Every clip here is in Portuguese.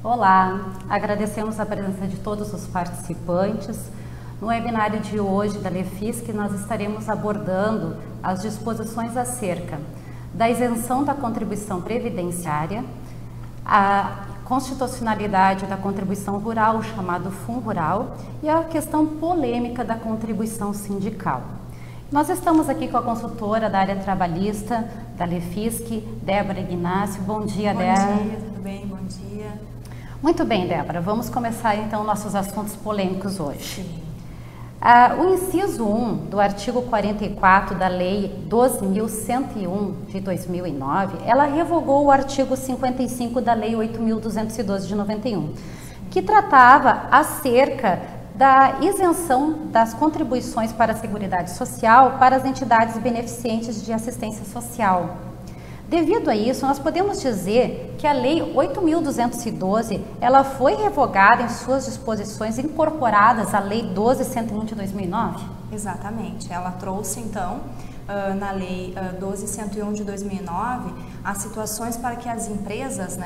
Olá, agradecemos a presença de todos os participantes. No webinário de hoje da LEFISC, nós estaremos abordando as disposições acerca da isenção da contribuição previdenciária, a constitucionalidade da contribuição rural, o chamado FUNRURAL, e a questão polêmica da contribuição sindical. Nós estamos aqui com a consultora da área trabalhista da LEFISC, Débora Ignácio. Bom dia, Débora. Bom dia, tudo bem? Bom dia. Muito bem, Débora. Vamos começar então nossos assuntos polêmicos hoje. Sim. O inciso 1 do artigo 44 da Lei 12.101 de 2009, ela revogou o artigo 55 da Lei 8.212 de 91, que tratava acerca da isenção das contribuições para a Seguridade Social para as entidades beneficentes de assistência social. Devido a isso, nós podemos dizer que a Lei 8.212 ela foi revogada em suas disposições incorporadas à Lei 12.101 de 2009? Exatamente. Ela trouxe, então, na Lei 12.101 de 2009, as situações para que as empresas,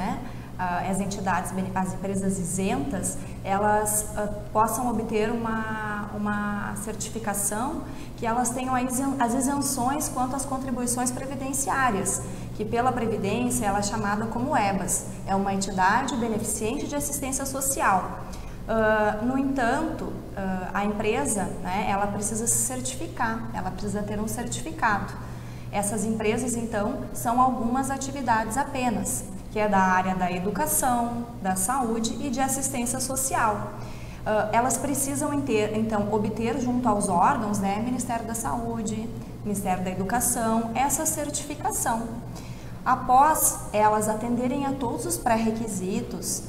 as entidades, as empresas isentas, elas possam obter uma certificação que elas tenham as isenções quanto às contribuições previdenciárias, que pela Previdência ela é chamada como EBAS, é uma entidade beneficente de assistência social. No entanto, a empresa, ela precisa se certificar, ela precisa ter um certificado. Essas empresas, então, são algumas atividades apenas, que é da área da educação, da saúde e de assistência social. Elas precisam, então, obter junto aos órgãos, Ministério da Saúde, Ministério da Educação, essa certificação. Após elas atenderem a todos os pré-requisitos,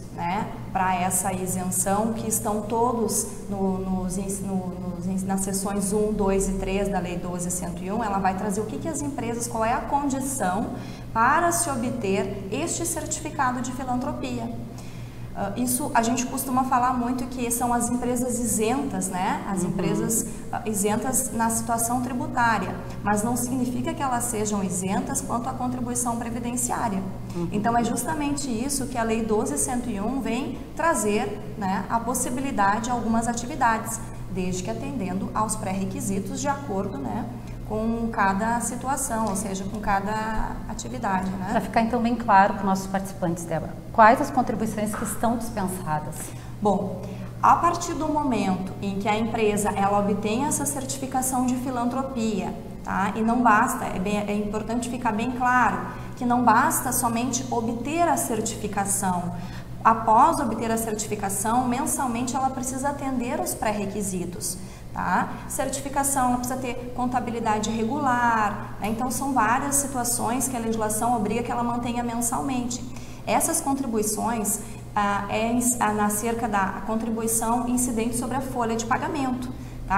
para essa isenção, que estão todos nas seções 1, 2 e 3 da Lei 12.101, ela vai trazer o que as empresas, qual é a condição para se obter este certificado de filantropia. Isso a gente costuma falar muito que são as empresas isentas, as empresas isentas na situação tributária, mas não significa que elas sejam isentas quanto à contribuição previdenciária. Então é justamente isso que a Lei 12.101 vem trazer, a possibilidade de algumas atividades, desde que atendendo aos pré-requisitos de acordo, com cada situação, ou seja, com cada atividade. Para ficar então bem claro para os nossos participantes, Débora, quais as contribuições que estão dispensadas? Bom, a partir do momento em que a empresa ela obtém essa certificação de filantropia, e não basta, é importante ficar bem claro, que não basta somente obter a certificação. Após obter a certificação, mensalmente ela precisa atender aos pré-requisitos. Certificação, ela precisa ter contabilidade regular, então são várias situações que a legislação obriga que ela mantenha mensalmente. Essas contribuições na cerca da contribuição incidente sobre a folha de pagamento.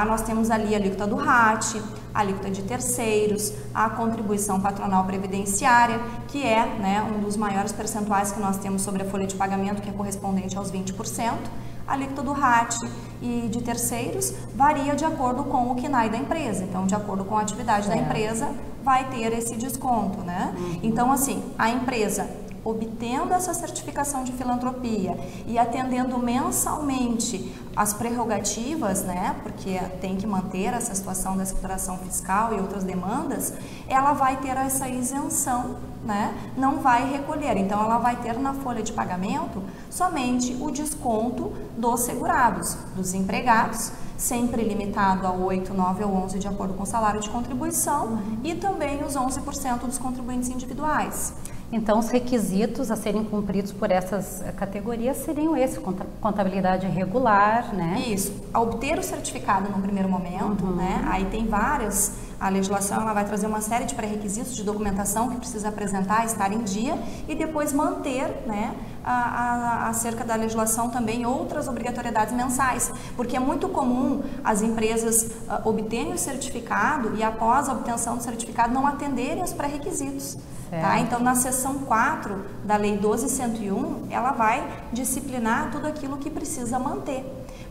Nós temos ali a alíquota do RAT, a alíquota de terceiros, a contribuição patronal previdenciária, que é um dos maiores percentuais que nós temos sobre a folha de pagamento, que é correspondente aos 20%. A alíquota do RAT e de terceiros varia de acordo com o KNAI da empresa. Então, de acordo com a atividade da empresa, vai ter esse desconto, Então, assim, a empresa obtendo essa certificação de filantropia e atendendo mensalmente as prerrogativas, porque tem que manter essa situação da escrituração fiscal e outras demandas, ela vai ter essa isenção, não vai recolher. Então, ela vai ter na folha de pagamento somente o desconto dos segurados, dos empregados, sempre limitado a 8, 9 ou 11 de acordo com o salário de contribuição e também os 11% dos contribuintes individuais. Então, os requisitos a serem cumpridos por essas categorias seriam esse, contabilidade regular, Isso, a obter o certificado no primeiro momento, aí tem várias, a legislação ela vai trazer uma série de pré-requisitos de documentação que precisa apresentar, estar em dia e depois manter, acerca da legislação também outras obrigatoriedades mensais, porque é muito comum as empresas obterem o certificado e após a obtenção do certificado não atenderem os pré-requisitos. Então, na seção 4 da Lei 12.101, ela vai disciplinar tudo aquilo que precisa manter.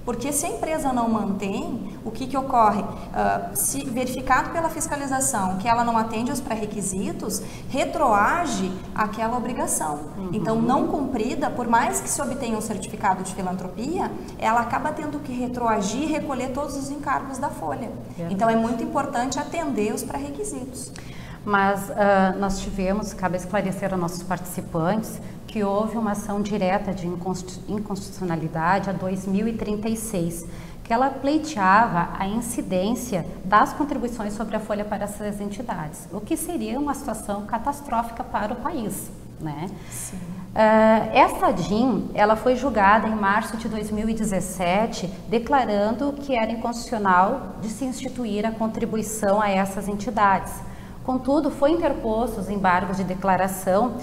Porque se a empresa não mantém, o que ocorre? Se verificado pela fiscalização que ela não atende aos pré-requisitos, retroage aquela obrigação. Então, não cumprida, por mais que se obtenha um certificado de filantropia, ela acaba tendo que retroagir e recolher todos os encargos da folha. Então, é muito importante atender os pré-requisitos. Mas nós tivemos, cabe esclarecer aos nossos participantes, que houve uma ação direta de inconstitucionalidade a 2036, que ela pleiteava a incidência das contribuições sobre a folha para essas entidades, o que seria uma situação catastrófica para o país, né? Sim. Essa DIN, ela foi julgada em março de 2017, declarando que era inconstitucional de se instituir a contribuição a essas entidades. Contudo, foi interposto os embargos de declaração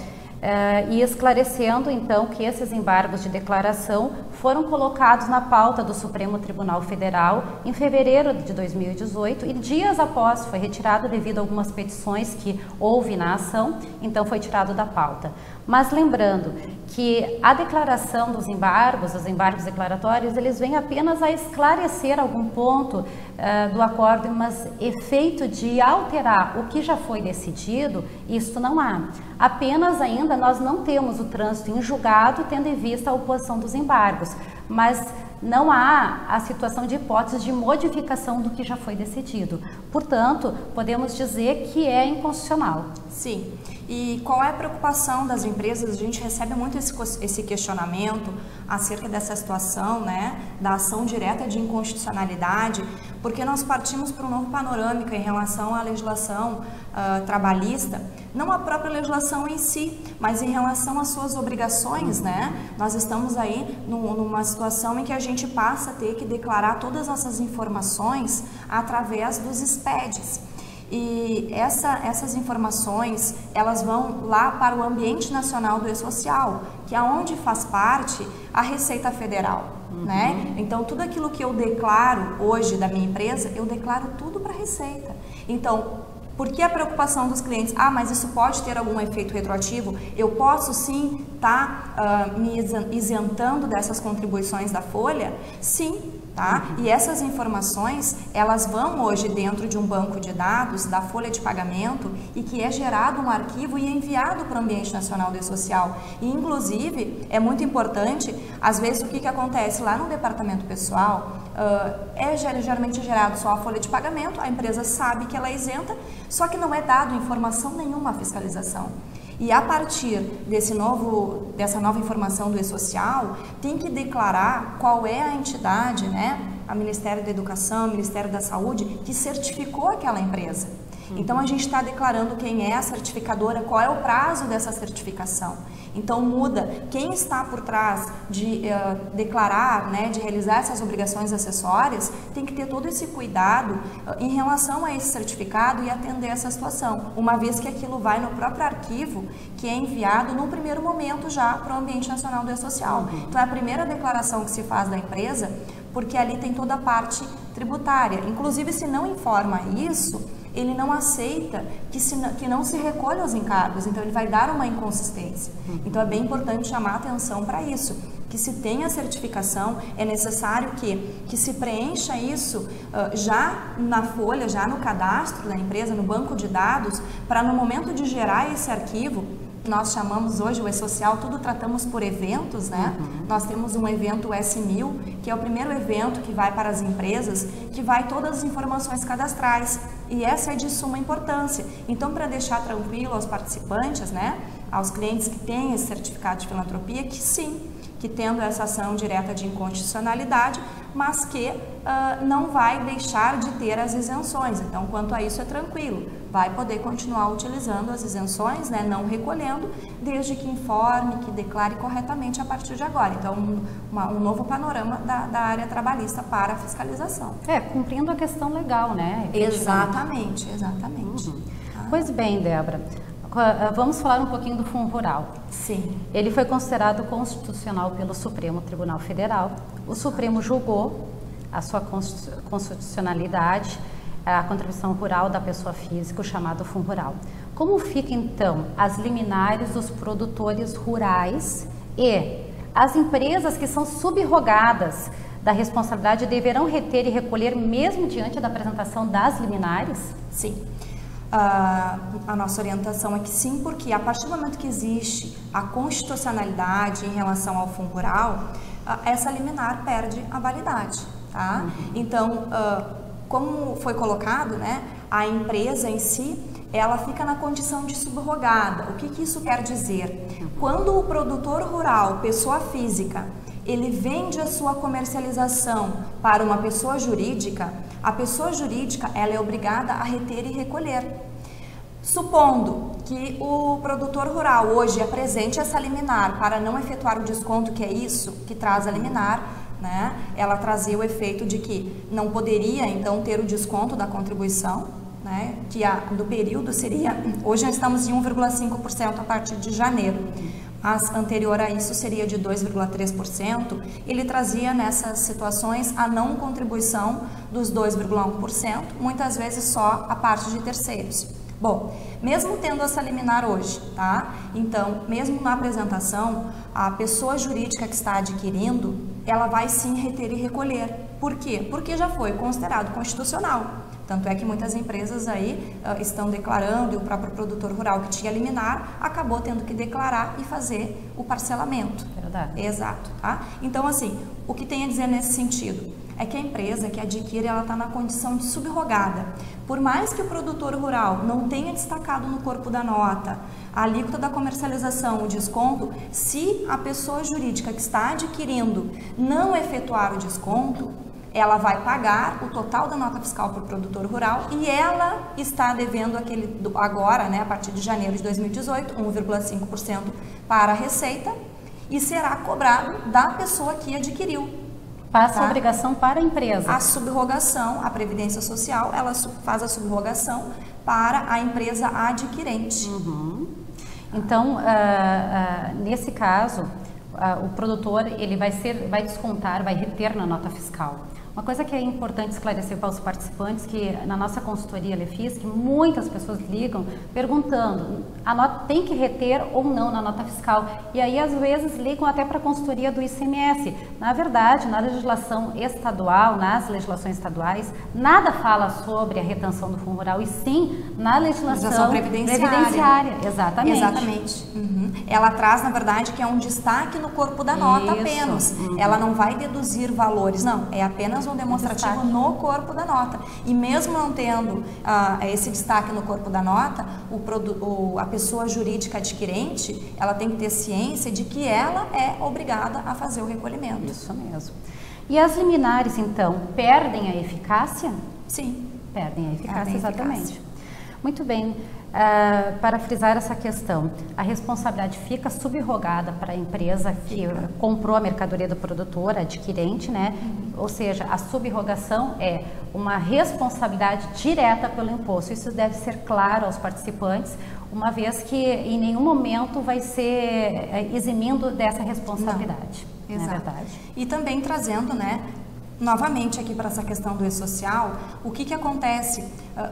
e esclarecendo então que esses embargos de declaração foram colocados na pauta do Supremo Tribunal Federal em fevereiro de 2018 e dias após foi retirado devido a algumas petições que houve na ação, então foi tirado da pauta. Mas lembrando que a declaração dos embargos, os embargos declaratórios, eles vêm apenas a esclarecer algum ponto do acordo, mas efeito de alterar o que já foi decidido, isso não há. Apenas ainda nós não temos o trânsito em julgado, tendo em vista a oposição dos embargos, mas não há a situação de hipótese de modificação do que já foi decidido. Portanto, podemos dizer que é inconstitucional. Sim. E qual é a preocupação das empresas? A gente recebe muito esse questionamento acerca dessa situação, né, da ação direta de inconstitucionalidade, porque nós partimos para um novo panorâmica em relação à legislação trabalhista, não a própria legislação em si, mas em relação às suas obrigações, né? Nós estamos aí numa situação em que a gente passa a ter que declarar todas essas informações através dos SPEDs. E essas informações, elas vão lá para o Ambiente Nacional do E-Social, que é onde faz parte a Receita Federal, né? Então, tudo aquilo que eu declaro hoje da minha empresa, eu declaro tudo para a Receita. Então, por que a preocupação dos clientes? Ah, mas isso pode ter algum efeito retroativo? Eu posso sim estar me isentando dessas contribuições da folha? Sim. Tá? E essas informações, elas vão hoje dentro de um banco de dados da folha de pagamento e que é gerado um arquivo e enviado para o Ambiente Nacional do E-Social. E, inclusive, é muito importante, às vezes, o que acontece lá no departamento pessoal, geralmente gerado só a folha de pagamento, a empresa sabe que ela é isenta, só que não é dado informação nenhuma à fiscalização. E a partir dessa nova informação do E-Social, tem que declarar qual é a entidade, né, a Ministério da Educação, o Ministério da Saúde, que certificou aquela empresa. Então, a gente está declarando quem é a certificadora, qual é o prazo dessa certificação. Então, muda quem está por trás de declarar, né, de realizar essas obrigações acessórias, tem que ter todo esse cuidado em relação a esse certificado e atender essa situação, uma vez que aquilo vai no próprio arquivo que é enviado no primeiro momento já para o Ambiente Nacional do E-Social. Então, é a primeira declaração que se faz da empresa, porque ali tem toda a parte tributária. Inclusive, se não informa isso, ele não aceita que não se recolha os encargos, então ele vai dar uma inconsistência. Então é bem importante chamar atenção para isso, que se tenha a certificação, é necessário que se preencha isso já na folha, já no cadastro da empresa, no banco de dados, para no momento de gerar esse arquivo, nós chamamos hoje o E-Social, tudo tratamos por eventos, né? Nós temos um evento S1000, que é o primeiro evento que vai para as empresas, que vai todas as informações cadastrais, e essa é de suma importância. Então, para deixar tranquilo aos participantes, né, aos clientes que têm esse certificado de filantropia, que sim, que tendo essa ação direta de inconstitucionalidade, mas que não vai deixar de ter as isenções. Então, quanto a isso é tranquilo, vai poder continuar utilizando as isenções, né, não recolhendo, desde que informe, que declare corretamente a partir de agora. Então, um novo panorama da área trabalhista para a fiscalização. Cumprindo a questão legal, né? Exatamente. Pois bem, Débora, vamos falar um pouquinho do Fundo Rural. Sim. Ele foi considerado constitucional pelo Supremo Tribunal Federal. O Supremo julgou a sua constitucionalidade, a contribuição rural da pessoa física, o chamado Fundo Rural. Como fica, então, as liminares dos produtores rurais e as empresas que são subrogadas da responsabilidade deverão reter e recolher mesmo diante da apresentação das liminares? Sim. A nossa orientação é que sim, porque a partir do momento que existe a constitucionalidade em relação ao fundo rural, essa liminar perde a validade, tá? Então, como foi colocado, né, a empresa em si, ela fica na condição de subrogada. O que isso quer dizer? Quando o produtor rural, pessoa física, ele vende a sua comercialização para uma pessoa jurídica, a pessoa jurídica ela é obrigada a reter e recolher. Supondo que o produtor rural hoje apresente essa liminar para não efetuar o desconto, que é isso que traz a liminar, né? Ela trazia o efeito de que não poderia então ter o desconto da contribuição, né? Que do período seria, hoje nós estamos em 1,5% a partir de janeiro. Mas anterior a isso seria de 2,3%, ele trazia nessas situações a não contribuição dos 2,1%, muitas vezes só a parte de terceiros. Bom, mesmo tendo essa liminar hoje, tá? Então, mesmo na apresentação, a pessoa jurídica que está adquirindo, ela vai sim reter e recolher. Por quê? Porque já foi considerado constitucional. Tanto é que muitas empresas aí estão declarando, e o próprio produtor rural que tinha liminar acabou tendo que declarar e fazer o parcelamento. Verdade. Exato, tá? Então, assim, o que tem a dizer nesse sentido? É que a empresa que adquire, ela está na condição de subrogada. Por mais que o produtor rural não tenha destacado no corpo da nota a alíquota da comercialização, o desconto, se a pessoa jurídica que está adquirindo não efetuar o desconto, ela vai pagar o total da nota fiscal para o produtor rural e ela está devendo aquele agora, né, a partir de janeiro de 2018, 1,5% para a Receita e será cobrado da pessoa que adquiriu. Passa a obrigação para a empresa. A subrogação, a Previdência Social, ela faz a subrogação para a empresa adquirente. Então, nesse caso, o produtor ele vai descontar, vai reter na nota fiscal. Uma coisa que é importante esclarecer para os participantes, que na nossa consultoria Lefis, que muitas pessoas ligam perguntando, a nota tem que reter ou não na nota fiscal? E aí às vezes ligam até para a consultoria do ICMS. Na verdade, na legislação estadual, nas legislações estaduais, nada fala sobre a retenção do fundo rural, e sim na legislação previdenciária. Exatamente. Exatamente. Ela traz, na verdade, que é um destaque no corpo da nota apenas. Ela não vai deduzir valores, não. É apenas um demonstrativo no corpo da nota. E mesmo não tendo esse destaque no corpo da nota, a pessoa jurídica adquirente, ela tem que ter ciência de que ela é obrigada a fazer o recolhimento. Isso mesmo. E as liminares, então, perdem a eficácia? Sim. Perdem a eficácia, exatamente. Muito bem. Para frisar essa questão, a responsabilidade fica subrogada para a empresa que comprou a mercadoria do produtor, adquirente, né? Ou seja, a subrogação é uma responsabilidade direta pelo imposto. Isso deve ser claro aos participantes, uma vez que em nenhum momento vai ser eximindo dessa responsabilidade. Não é verdade? E também trazendo, né, novamente aqui para essa questão do e-social, o que acontece?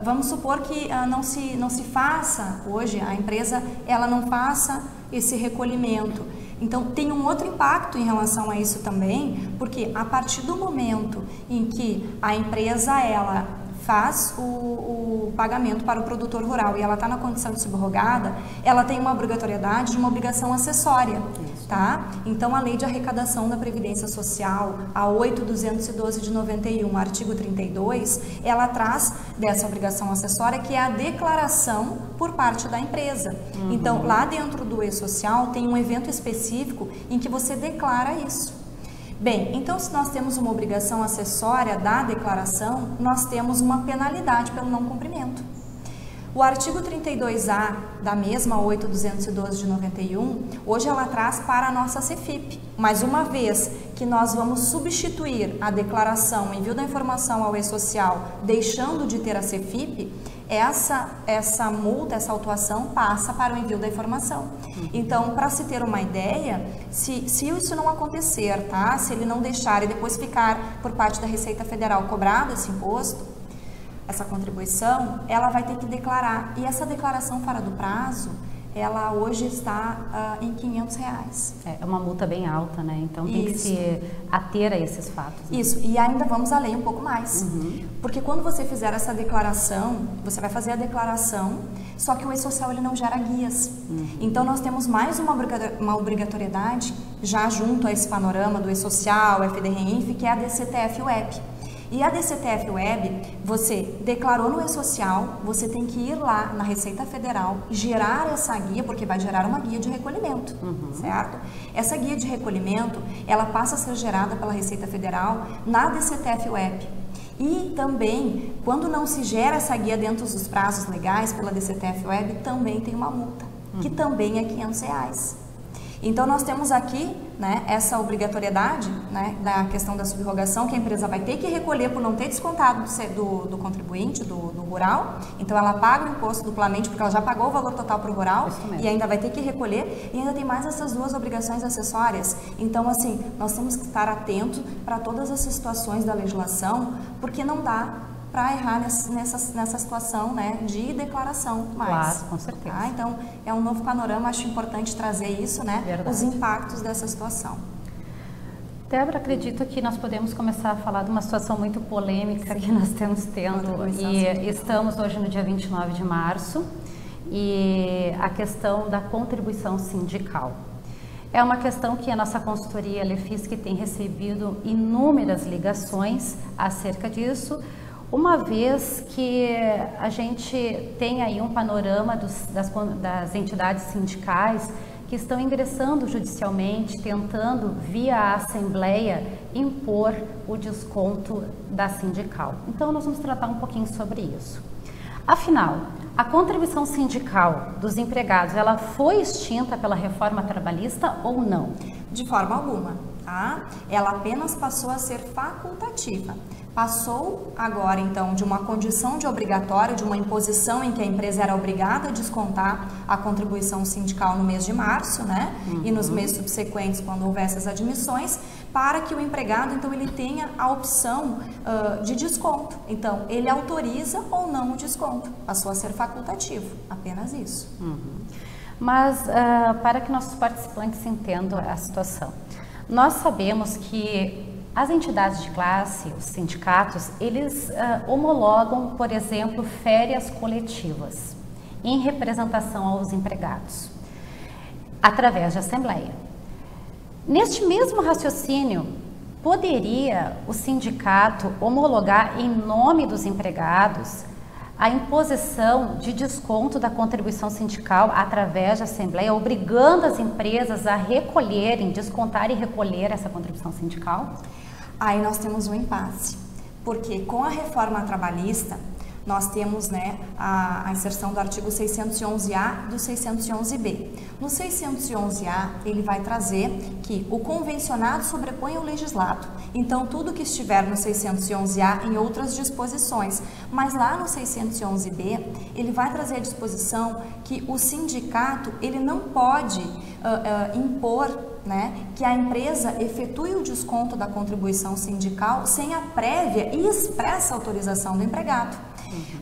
Vamos supor que não se faça hoje, a empresa ela não faça esse recolhimento. Então tem um outro impacto em relação a isso também, porque a partir do momento em que a empresa ela faz o pagamento para o produtor rural e ela está na condição de subrogada, ela tem uma obrigatoriedade de uma obrigação acessória, tá? Então a Lei de Arrecadação da Previdência Social, a 8.212 de 91, artigo 32, ela traz dessa obrigação acessória, que é a declaração por parte da empresa. Então lá dentro do e-social tem um evento específico em que você declara isso. Bem, então se nós temos uma obrigação acessória da declaração, nós temos uma penalidade pelo não cumprimento. O artigo 32A da mesma 8.212 de 91, hoje ela traz para a nossa CEFIP, mas uma vez que nós vamos substituir a declaração, o envio da informação ao e-social, deixando de ter a CEFIP, essa multa, essa autuação passa para o envio da informação. Então, para se ter uma ideia, se isso não acontecer, tá? Se ele não deixar e depois ficar por parte da Receita Federal cobrado esse imposto, essa contribuição, ela vai ter que declarar. E essa declaração fora do prazo, ela hoje está em R$500. É uma multa bem alta, né? Então tem que se ater a esses fatos. Né? Isso, e ainda vamos além um pouco mais. Porque quando você fizer essa declaração, você vai fazer a declaração, só que o e-social ele não gera guias. Então nós temos mais uma obrigatoriedade, já junto a esse panorama do e-social, FDREINF, que é a DCTF Web. E a DCTF Web, você declarou no e-social, você tem que ir lá na Receita Federal, gerar essa guia, porque vai gerar uma guia de recolhimento, certo? Essa guia de recolhimento, ela passa a ser gerada pela Receita Federal na DCTF Web. E também, quando não se gera essa guia dentro dos prazos legais pela DCTF Web, também tem uma multa, que também é R$500. Então, nós temos aqui, né, essa obrigatoriedade, né, da questão da subrogação, que a empresa vai ter que recolher por não ter descontado do contribuinte, do rural. Então, ela paga o imposto duplamente, porque ela já pagou o valor total para o rural e ainda vai ter que recolher. E ainda tem mais essas duas obrigações acessórias. Então, assim, nós temos que estar atentos para todas essas situações da legislação, porque não dá para errar nessa situação, né, de declaração mais. Claro, com certeza. Tá? Então, é um novo panorama, acho importante trazer isso, né, os impactos dessa situação. Débora, acredito que nós podemos começar a falar de uma situação muito polêmica que nós estamos tendo e estamos hoje no dia 29 de março e a questão da contribuição sindical. É uma questão que a nossa consultoria LEFISC tem recebido inúmeras ligações acerca disso, uma vez que a gente tem aí um panorama das entidades sindicais que estão ingressando judicialmente, tentando, via a Assembleia, impor o desconto da sindical. Então, nós vamos tratar um pouquinho sobre isso. Afinal, a contribuição sindical dos empregados, ela foi extinta pela reforma trabalhista ou não? De forma alguma, tá? Ela apenas passou a ser facultativa. Passou agora, então, de uma condição de obrigatório, de uma imposição em que a empresa era obrigada a descontar a contribuição sindical no mês de março, né? E nos meses subsequentes, quando houvesse as admissões, para que o empregado, então, ele tenha a opção de desconto. Então, ele autoriza ou não o desconto. Passou a ser facultativo, apenas isso. Mas, para que nossos participantes entendam a situação, nós sabemos que as entidades de classe, os sindicatos, eles homologam, por exemplo, férias coletivas em representação aos empregados, através de assembleia. Neste mesmo raciocínio, poderia o sindicato homologar em nome dos empregados a imposição de desconto da contribuição sindical através da assembleia, obrigando as empresas a recolherem, descontar e recolher essa contribuição sindical? Aí nós temos um impasse, porque com a reforma trabalhista, nós temos, né, a inserção do artigo 611-A e do 611-B. No 611-A, ele vai trazer que o convencionado sobrepõe ao legislado. Então, tudo que estiver no 611-A em outras disposições. Mas lá no 611-B, ele vai trazer a disposição que o sindicato, ele não pode impor, né, que a empresa efetue o desconto da contribuição sindical sem a prévia e expressa autorização do empregado,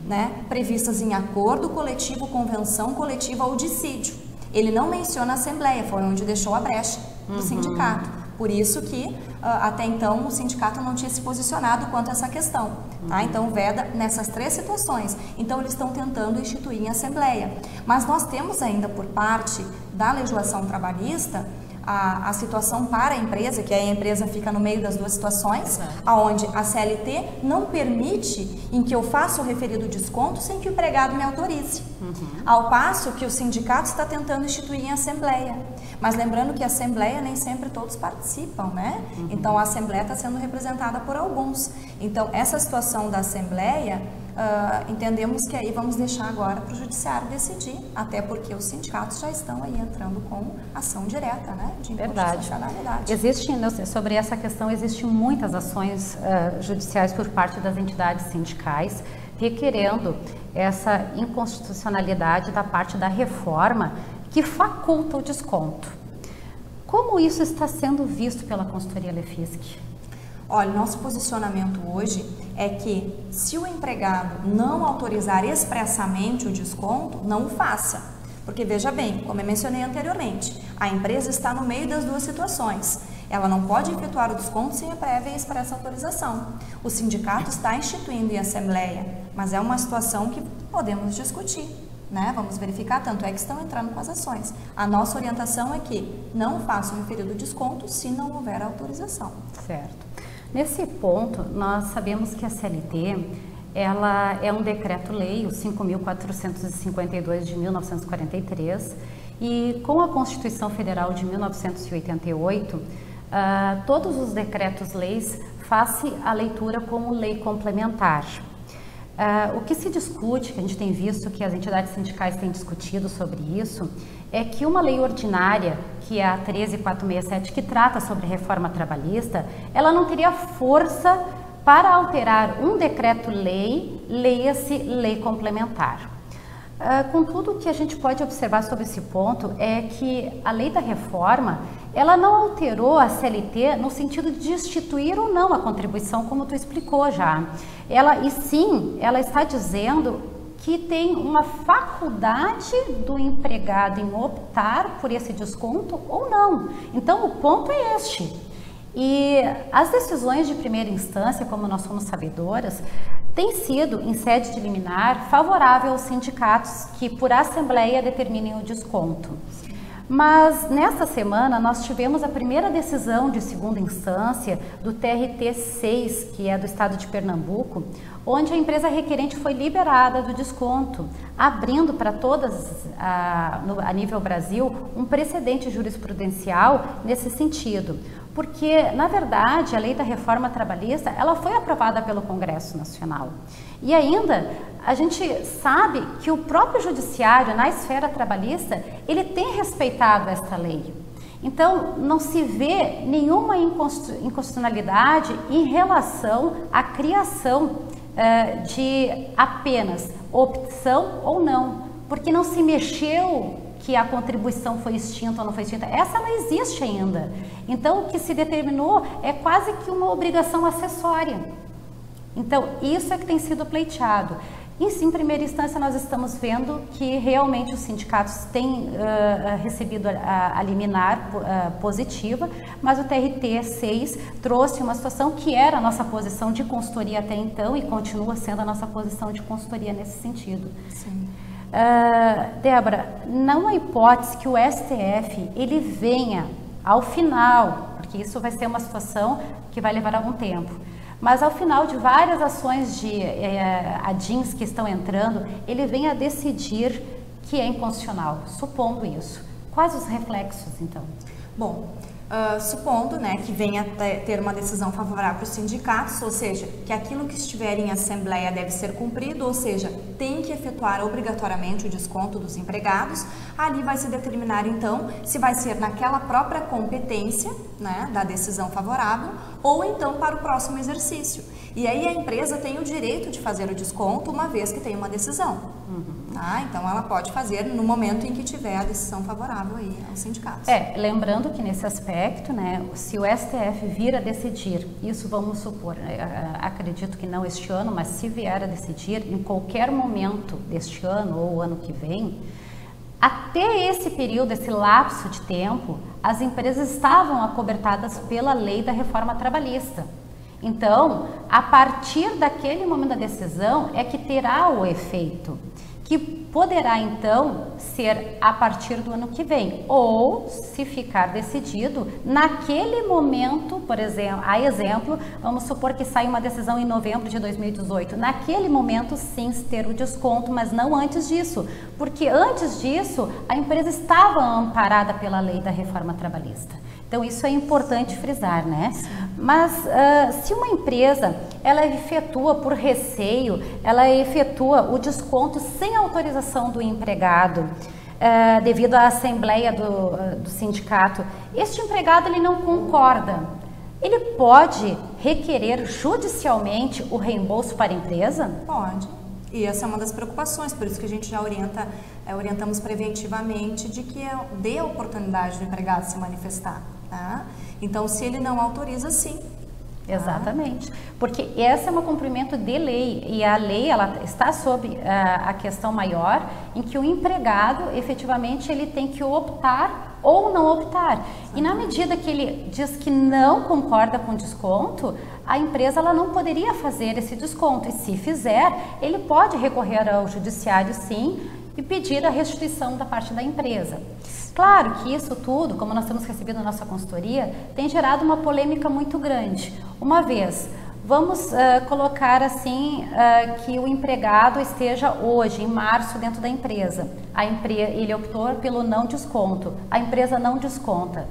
né, previstas em acordo coletivo, convenção coletiva ou dissídio. Ele não menciona a assembleia, foi onde deixou a brecha do sindicato. Por isso que até então o sindicato não tinha se posicionado quanto a essa questão. Tá? Então veda nessas três situações. Então eles estão tentando instituir em assembleia. Mas nós temos ainda por parte da legislação trabalhista a situação para a empresa, que aí a empresa fica no meio das duas situações, aonde a CLT não permite em que eu faça o referido desconto sem que o empregado me autorize. Ao passo que o sindicato está tentando instituir em assembleia. Mas lembrando que a assembleia nem sempre todos participam, né? Então a assembleia está sendo representada por alguns. Então essa situação da assembleia, entendemos que aí vamos deixar agora para o judiciário decidir, até porque os sindicatos já estão aí entrando com ação direta, né, de inconstitucionalidade. Existem, sobre essa questão, existem muitas ações judiciais por parte das entidades sindicais requerendo essa inconstitucionalidade da parte da reforma que faculta o desconto. Como isso está sendo visto pela consultoria LEFISC? Olha, nosso posicionamento hoje é que se o empregado não autorizar expressamente o desconto, não o faça. Porque veja bem, como eu mencionei anteriormente, a empresa está no meio das duas situações. Ela não pode efetuar o desconto sem a prévia e expressa autorização. O sindicato está instituindo em assembleia, mas é uma situação que podemos discutir, né? Vamos verificar, tanto é que estão entrando com as ações. A nossa orientação é que não façam referido desconto se não houver autorização. Certo. Nesse ponto, nós sabemos que a CLT, ela é um decreto-lei, o 5.452 de 1943, e com a Constituição Federal de 1988, todos os decretos-leis fazem a leitura como lei complementar. O que se discute, que a gente tem visto que as entidades sindicais têm discutido sobre isso, é que uma lei ordinária, que é a 13.467, que trata sobre reforma trabalhista, ela não teria força para alterar um decreto-lei, leia-se lei complementar. Contudo, o que a gente pode observar sobre esse ponto é que a lei da reforma, ela não alterou a CLT no sentido de destituir ou não a contribuição, como tu explicou já. E sim, ela está dizendo que tem uma faculdade do empregado em optar por esse desconto ou não. Então, o ponto é este. E as decisões de primeira instância, como nós somos sabedoras, têm sido, em sede de liminar, favorável aos sindicatos que, por assembleia, determinem o desconto. Mas, nesta semana, nós tivemos a primeira decisão de segunda instância do TRT 6, que é do estado de Pernambuco, onde a empresa requerente foi liberada do desconto, abrindo para todas, a nível Brasil, um precedente jurisprudencial nesse sentido. Porque, na verdade, a lei da reforma trabalhista, ela foi aprovada pelo Congresso Nacional. E ainda, a gente sabe que o próprio judiciário, na esfera trabalhista, ele tem respeitado esta lei. Então, não se vê nenhuma inconstitucionalidade em relação à criação de apenas opção ou não, porque não se mexeu que a contribuição foi extinta ou não foi extinta. Essa não existe ainda. Então, o que se determinou é quase que uma obrigação acessória. Então, isso é que tem sido pleiteado. Em primeira instância, nós estamos vendo que realmente os sindicatos têm recebido a liminar positiva, mas o TRT 6 trouxe uma situação que era a nossa posição de consultoria até então e continua sendo a nossa posição de consultoria nesse sentido. Sim. Débora, não há hipótese que o STF ele venha ao final, porque isso vai ser uma situação que vai levar algum tempo, mas ao final de várias ações de ADINs que estão entrando, ele venha a decidir que é inconstitucional, supondo isso. Quais os reflexos, então? Bom, supondo, né, que venha ter uma decisão favorável para os sindicatos, ou seja, que aquilo que estiver em assembleia deve ser cumprido, ou seja, tem que efetuar obrigatoriamente o desconto dos empregados, ali vai se determinar então se vai ser naquela própria competência, né, da decisão favorável, ou então para o próximo exercício. E aí a empresa tem o direito de fazer o desconto uma vez que tem uma decisão. Tá? Então ela pode fazer no momento em que tiver a decisão favorável aí aos sindicatos. Lembrando que nesse aspecto, né, se o STF vir a decidir, isso vamos supor, acredito que não este ano, mas se vier a decidir em qualquer momento deste ano ou ano que vem, até esse período, esse lapso de tempo, as empresas estavam acobertadas pela lei da reforma trabalhista. Então, a partir daquele momento da decisão é que terá o efeito, que poderá então ser a partir do ano que vem, ou se ficar decidido naquele momento, por exemplo, vamos supor que saia uma decisão em novembro de 2018, naquele momento sim ter o desconto, mas não antes disso, porque antes disso a empresa estava amparada pela lei da reforma trabalhista. Então isso é importante frisar, né? Mas se uma empresa, ela efetua por receio, ela efetua o desconto sem autorização do empregado, devido à assembleia do sindicato, este empregado ele não concorda, ele pode requerer judicialmente o reembolso para a empresa? Pode. E essa é uma das preocupações, por isso que a gente já orientamos preventivamente de que dê a oportunidade do empregado se manifestar. Tá? Então, se ele não autoriza, sim, Exatamente, porque essa é um cumprimento de lei e a lei ela está sob a questão maior em que o empregado efetivamente ele tem que optar ou não optar. E na medida que ele diz que não concorda com o desconto, a empresa ela não poderia fazer esse desconto e se fizer, ele pode recorrer ao judiciário sim e pedir a restituição da parte da empresa. Claro que isso tudo, como nós temos recebido na nossa consultoria, tem gerado uma polêmica muito grande. Uma vez, vamos colocar assim que o empregado esteja hoje, em março, dentro da empresa. Ele optou pelo não desconto, a empresa não desconta.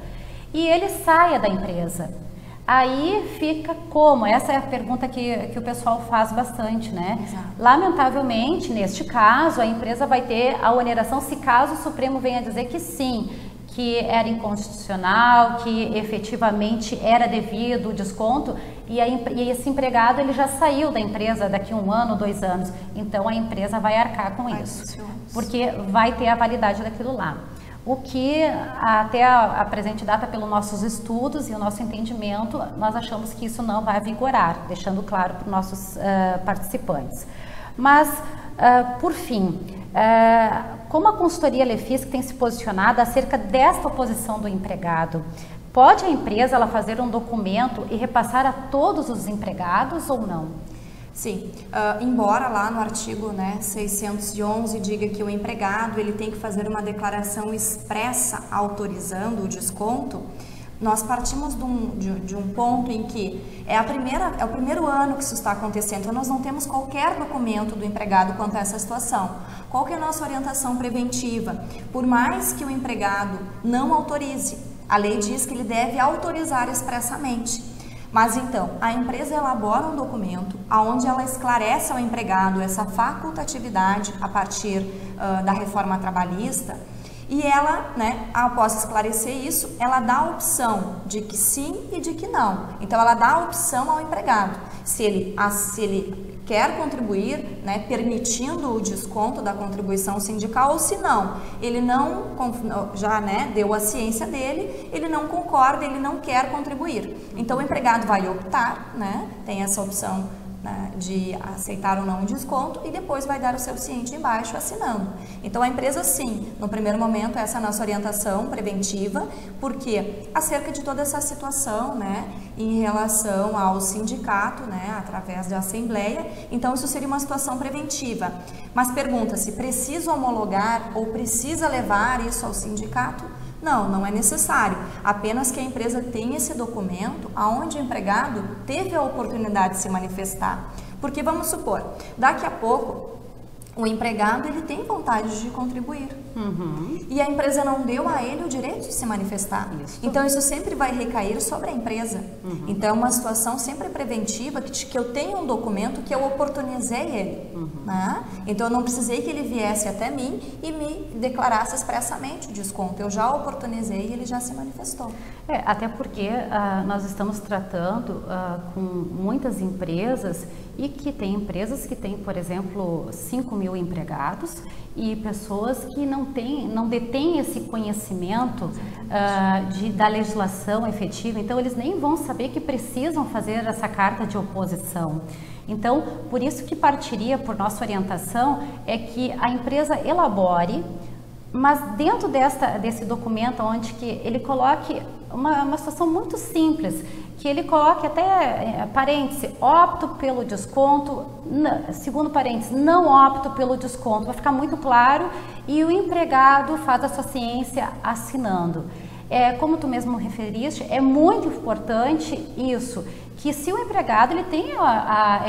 E ele saia da empresa. Aí fica como? Essa é a pergunta que o pessoal faz bastante, né? Exato. Lamentavelmente, neste caso, a empresa vai ter a oneração se caso o Supremo venha dizer que sim, que era inconstitucional, que efetivamente era devido o desconto e esse empregado ele já saiu da empresa daqui a 1 ano, 2 anos. Então a empresa vai arcar com isso, porque vai ter a validade daquilo lá. O que até a presente data, pelos nossos estudos e o nosso entendimento, nós achamos que isso não vai vigorar, deixando claro para os nossos participantes. Mas, por fim, como a consultoria Lefis tem se posicionado acerca desta oposição do empregado, pode a empresa ela fazer um documento e repassar a todos os empregados ou não? Sim, embora lá no artigo 611 diga que o empregado ele tem que fazer uma declaração expressa autorizando o desconto, nós partimos de um ponto em que é o primeiro ano que isso está acontecendo, então nós não temos qualquer documento do empregado quanto a essa situação. Qual que é a nossa orientação preventiva? Por mais que o empregado não autorize, a lei diz que ele deve autorizar expressamente. Mas então, a empresa elabora um documento onde ela esclarece ao empregado essa facultatividade a partir da reforma trabalhista e ela, após esclarecer isso, ela dá a opção de que sim e de que não. Então, ela dá a opção ao empregado. Se ele quer contribuir, permitindo o desconto da contribuição sindical, ou se não, ele não, já deu a ciência dele, ele não concorda, ele não quer contribuir. Então o empregado vai optar, tem essa opção de aceitar ou não o desconto e depois vai dar o seu ciente embaixo assinando. Então a empresa sim, no primeiro momento essa é a nossa orientação preventiva, porque acerca de toda essa situação, em relação ao sindicato, através da assembleia, então isso seria uma situação preventiva. Mas pergunta-se, precisa homologar ou precisa levar isso ao sindicato? Não, não é necessário, apenas que a empresa tenha esse documento onde o empregado teve a oportunidade de se manifestar. Porque vamos supor, daqui a pouco o empregado ele tem vontade de contribuir e a empresa não deu a ele o direito de se manifestar. Então isso sempre vai recair sobre a empresa. Então é uma situação sempre preventiva que eu tenho um documento que eu oportunizei ele. Então eu não precisei que ele viesse até mim e me declarasse expressamente o desconto. Eu já oportunizei e ele já se manifestou. Até porque nós estamos tratando com muitas empresas e que tem empresas que têm, por exemplo, 5.000 empregados e pessoas que não detêm esse conhecimento da legislação efetiva, então eles nem vão saber que precisam fazer essa carta de oposição. Então, por isso que partiria por nossa orientação é que a empresa elabore, mas dentro desse documento onde que ele coloque uma situação muito simples, que ele coloque até parêntese, opto pelo desconto, segundo parêntese, não opto pelo desconto, vai ficar muito claro e o empregado faz a sua ciência assinando. Como tu mesmo referiste, é muito importante isso, que se o empregado ele tem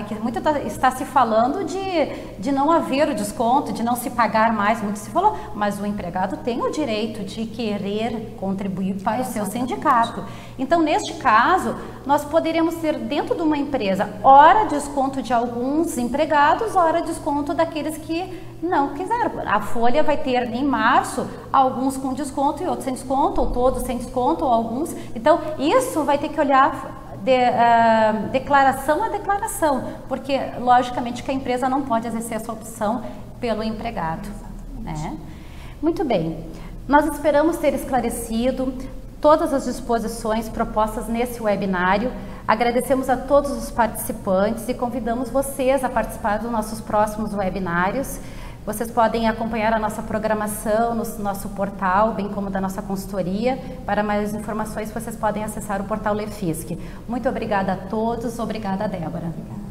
que muito está se falando de não haver o desconto, de não se pagar mais, muito se falou, mas o empregado tem o direito de querer contribuir para o seu sindicato. Então, neste caso, nós poderíamos ter dentro de uma empresa, ora desconto de alguns empregados, ora desconto daqueles que não quiseram. A folha vai ter em março alguns com desconto e outros sem desconto, ou todos sem desconto, ou alguns. Então, isso vai ter que olhar declaração a declaração, porque logicamente que a empresa não pode exercer essa opção pelo empregado. Muito bem, nós esperamos ter esclarecido todas as disposições propostas nesse webinário. Agradecemos a todos os participantes e convidamos vocês a participar dos nossos próximos webinários. Vocês podem acompanhar a nossa programação no nosso portal, bem como da nossa consultoria. Para mais informações, vocês podem acessar o portal Lefisc. Muito obrigada a todos, obrigada, Débora. Obrigada.